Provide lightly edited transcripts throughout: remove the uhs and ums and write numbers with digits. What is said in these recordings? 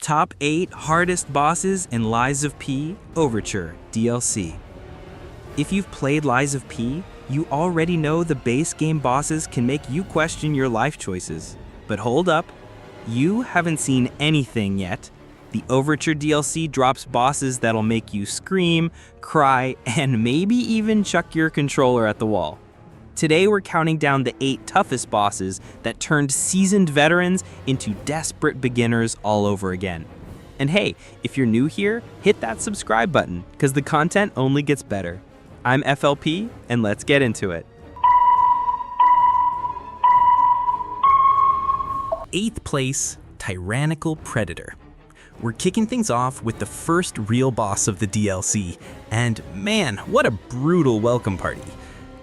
Top 8 Hardest Bosses in Lies of P Overture DLC. If you've played Lies of P, you already know the base game bosses can make you question your life choices. But hold up, you haven't seen anything yet. The Overture DLC drops bosses that'll make you scream, cry, and maybe even chuck your controller at the wall. Today we're counting down the 8 toughest bosses that turned seasoned veterans into desperate beginners all over again. And hey, if you're new here, hit that subscribe button, because the content only gets better. I'm FLP, and let's get into it. 8th place, Tyrannical Predator. We're kicking things off with the first real boss of the DLC, and man, what a brutal welcome party.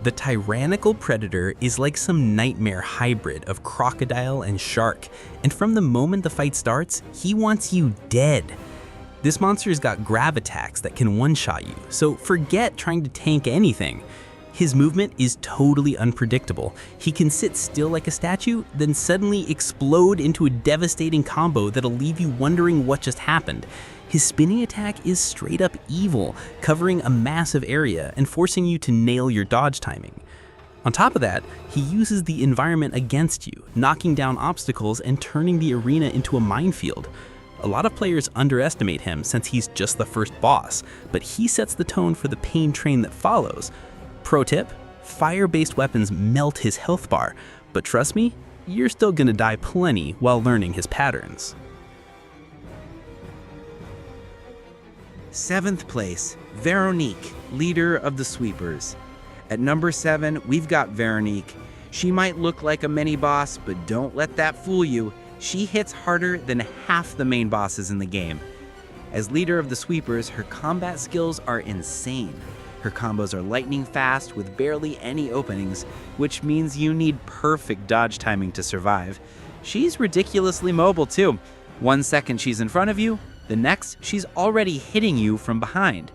The Tyrannical Predator is like some nightmare hybrid of crocodile and shark, and from the moment the fight starts, he wants you dead. This monster's got grab attacks that can one-shot you, so forget trying to tank anything. His movement is totally unpredictable. He can sit still like a statue, then suddenly explode into a devastating combo that'll leave you wondering what just happened. His spinning attack is straight up evil, covering a massive area and forcing you to nail your dodge timing. On top of that, he uses the environment against you, knocking down obstacles and turning the arena into a minefield. A lot of players underestimate him since he's just the first boss, but he sets the tone for the pain train that follows. Pro tip, fire-based weapons melt his health bar, but trust me, you're still gonna die plenty while learning his patterns. 7th place, Veronique, leader of the sweepers. At number 7, we've got Veronique. She might look like a mini-boss, but don't let that fool you. She hits harder than half the main bosses in the game. As leader of the sweepers, her combat skills are insane. Her combos are lightning fast with barely any openings, which means you need perfect dodge timing to survive. She's ridiculously mobile too. 1 second she's in front of you, the next she's already hitting you from behind.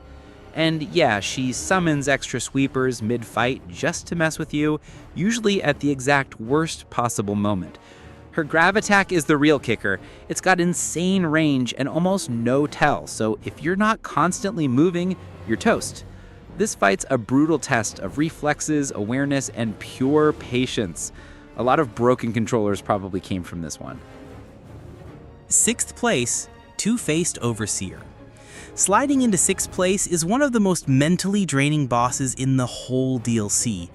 And yeah, she summons extra sweepers mid-fight just to mess with you, usually at the exact worst possible moment. Her grab attack is the real kicker. It's got insane range and almost no tell, so if you're not constantly moving, you're toast. This fight's a brutal test of reflexes, awareness, and pure patience. A lot of broken controllers probably came from this one. 6th place, Two-Faced Overseer. Sliding into 6th place is one of the most mentally draining bosses in the whole DLC.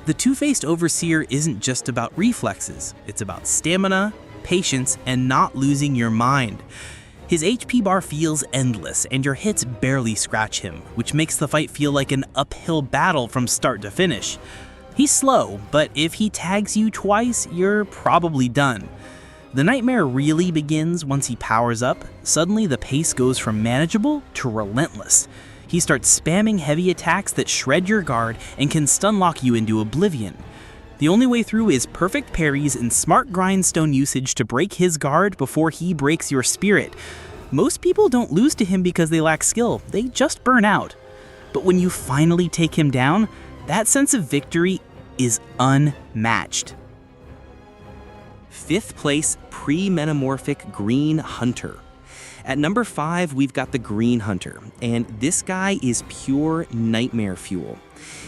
The Two-Faced Overseer isn't just about reflexes, it's about stamina, patience, and not losing your mind. His HP bar feels endless, and your hits barely scratch him, which makes the fight feel like an uphill battle from start to finish. He's slow, but if he tags you twice, you're probably done. The nightmare really begins once he powers up. Suddenly the pace goes from manageable to relentless. He starts spamming heavy attacks that shred your guard and can stun-lock you into oblivion. The only way through is perfect parries and smart grindstone usage to break his guard before he breaks your spirit. Most people don't lose to him because they lack skill, they just burn out. But when you finally take him down, that sense of victory is unmatched. 5th place, Pre-Metamorphic Green Hunter. At number 5, we've got the Green Hunter, and this guy is pure nightmare fuel.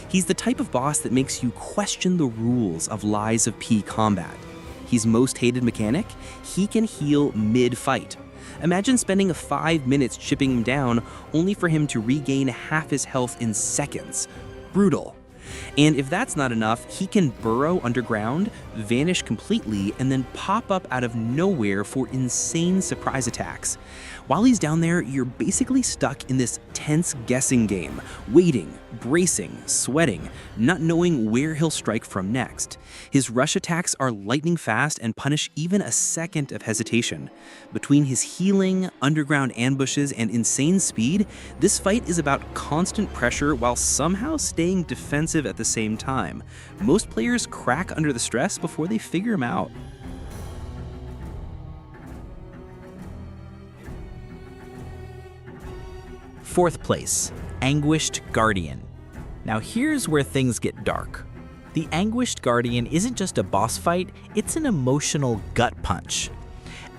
He's the type of boss that makes you question the rules of Lies of P combat. His most hated mechanic? He can heal mid-fight. Imagine spending 5 minutes chipping him down, only for him to regain half his health in seconds. Brutal. And if that's not enough, he can burrow underground, vanish completely, and then pop up out of nowhere for insane surprise attacks. While he's down there, you're basically stuck in this tense guessing game, waiting, bracing, sweating, not knowing where he'll strike from next. His rush attacks are lightning fast and punish even a second of hesitation. Between his healing, underground ambushes, and insane speed, this fight is about constant pressure while somehow staying defensive at the same time. Most players crack under the stress before they figure him out. 4th place, Anguished Guardian. Now here's where things get dark. The Anguished Guardian isn't just a boss fight, it's an emotional gut punch.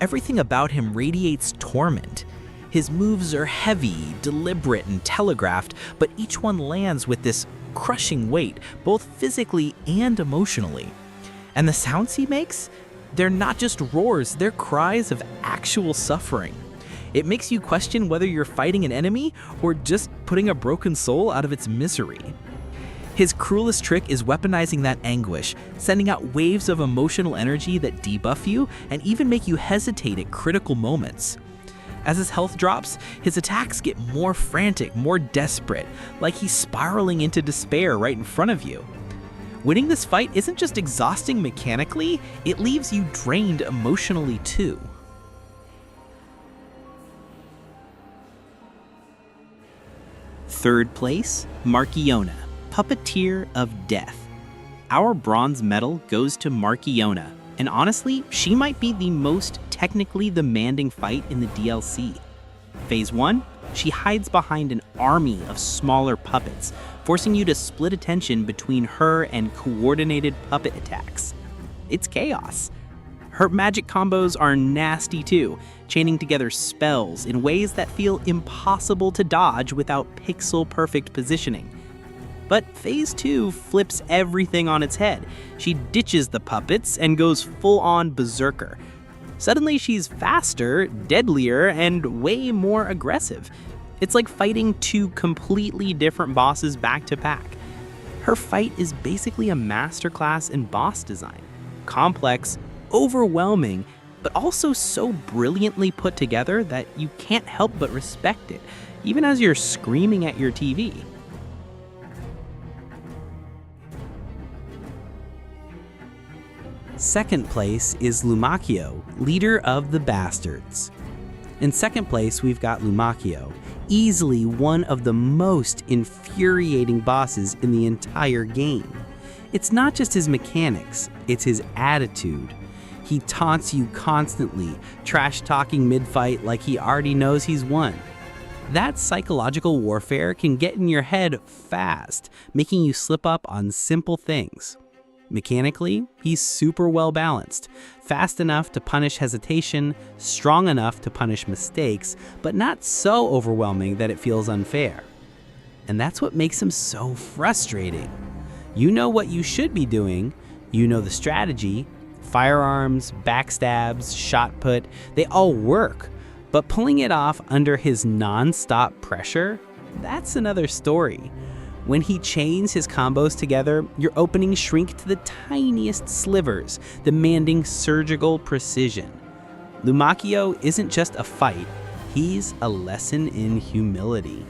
everything about him radiates torment. His moves are heavy, deliberate, and telegraphed, but each one lands with this crushing weight, both physically and emotionally. And the sounds he makes? They're not just roars, they're cries of actual suffering. It makes you question whether you're fighting an enemy or just putting a broken soul out of its misery. His cruelest trick is weaponizing that anguish, sending out waves of emotional energy that debuff you and even make you hesitate at critical moments. As his health drops, his attacks get more frantic, more desperate, like he's spiraling into despair right in front of you. Winning this fight isn't just exhausting mechanically, it leaves you drained emotionally too. Third place, Marchiona, Puppeteer of Death. Our bronze medal goes to Marchiona, and honestly, she might be the most technically demanding fight in the DLC. Phase 1, she hides behind an army of smaller puppets, forcing you to split attention between her and coordinated puppet attacks. It's chaos. Her magic combos are nasty too, chaining together spells in ways that feel impossible to dodge without pixel-perfect positioning. But Phase 2 flips everything on its head. She ditches the puppets and goes full-on berserker. Suddenly she's faster, deadlier, and way more aggressive. It's like fighting two completely different bosses back to back. Her fight is basically a masterclass in boss design. Complex, overwhelming, but also so brilliantly put together that you can't help but respect it, even as you're screaming at your TV. Second place is Lumacchio, leader of the Bastards. In second place, we've got Lumacchio, easily one of the most infuriating bosses in the entire game. It's not just his mechanics, it's his attitude. He taunts you constantly, trash-talking mid-fight like he already knows he's won. That psychological warfare can get in your head fast, making you slip up on simple things. Mechanically, he's super well balanced, fast enough to punish hesitation, strong enough to punish mistakes, but not so overwhelming that it feels unfair. And that's what makes him so frustrating. You know what you should be doing, you know the strategy, firearms, backstabs, shot put, they all work, but pulling it off under his non-stop pressure, that's another story. When he chains his combos together, your openings shrink to the tiniest slivers, demanding surgical precision. Lumacchio isn't just a fight, he's a lesson in humility.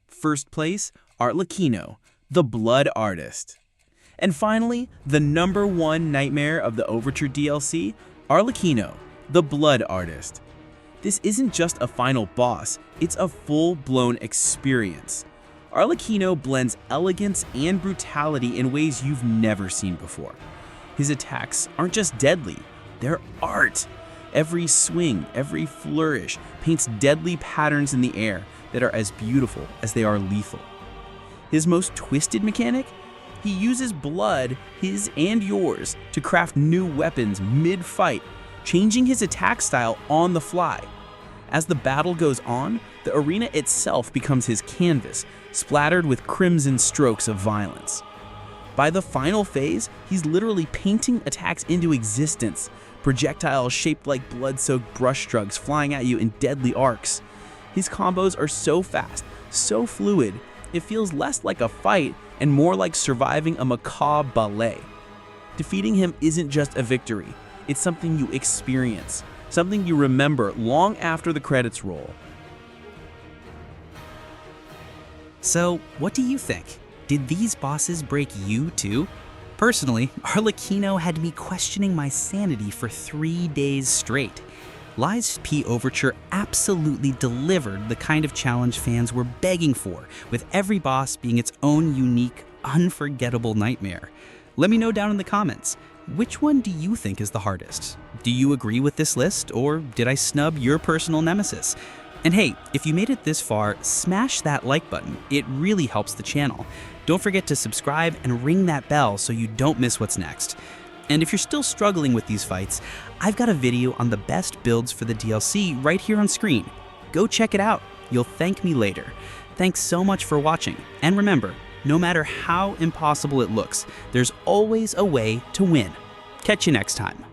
First place, Arlecchino, the Blood Artist. And finally, the number one nightmare of the Overture DLC, Arlecchino, the Blood Artist. This isn't just a final boss, it's a full-blown experience. Arlecchino blends elegance and brutality in ways you've never seen before. His attacks aren't just deadly, they're art. Every swing, every flourish paints deadly patterns in the air that are as beautiful as they are lethal. His most twisted mechanic? He uses blood, his and yours, to craft new weapons mid-fight, changing his attack style on the fly. As the battle goes on, the arena itself becomes his canvas, splattered with crimson strokes of violence. By the final phase, he's literally painting attacks into existence, projectiles shaped like blood-soaked brushstrokes flying at you in deadly arcs. His combos are so fast, so fluid, it feels less like a fight and more like surviving a macabre ballet. Defeating him isn't just a victory. It's something you experience, something you remember long after the credits roll. So, what do you think? Did these bosses break you too? Personally, Arlecchino had me questioning my sanity for 3 days straight. Lies of P Overture absolutely delivered the kind of challenge fans were begging for, with every boss being its own unique, unforgettable nightmare. Let me know down in the comments. Which one do you think is the hardest? Do you agree with this list, or did I snub your personal nemesis? And hey, if you made it this far, smash that like button. It really helps the channel. Don't forget to subscribe and ring that bell so you don't miss what's next. And if you're still struggling with these fights, I've got a video on the best builds for the DLC right here on screen. Go check it out. You'll thank me later. Thanks so much for watching. And remember, no matter how impossible it looks, there's always a way to win. Catch you next time.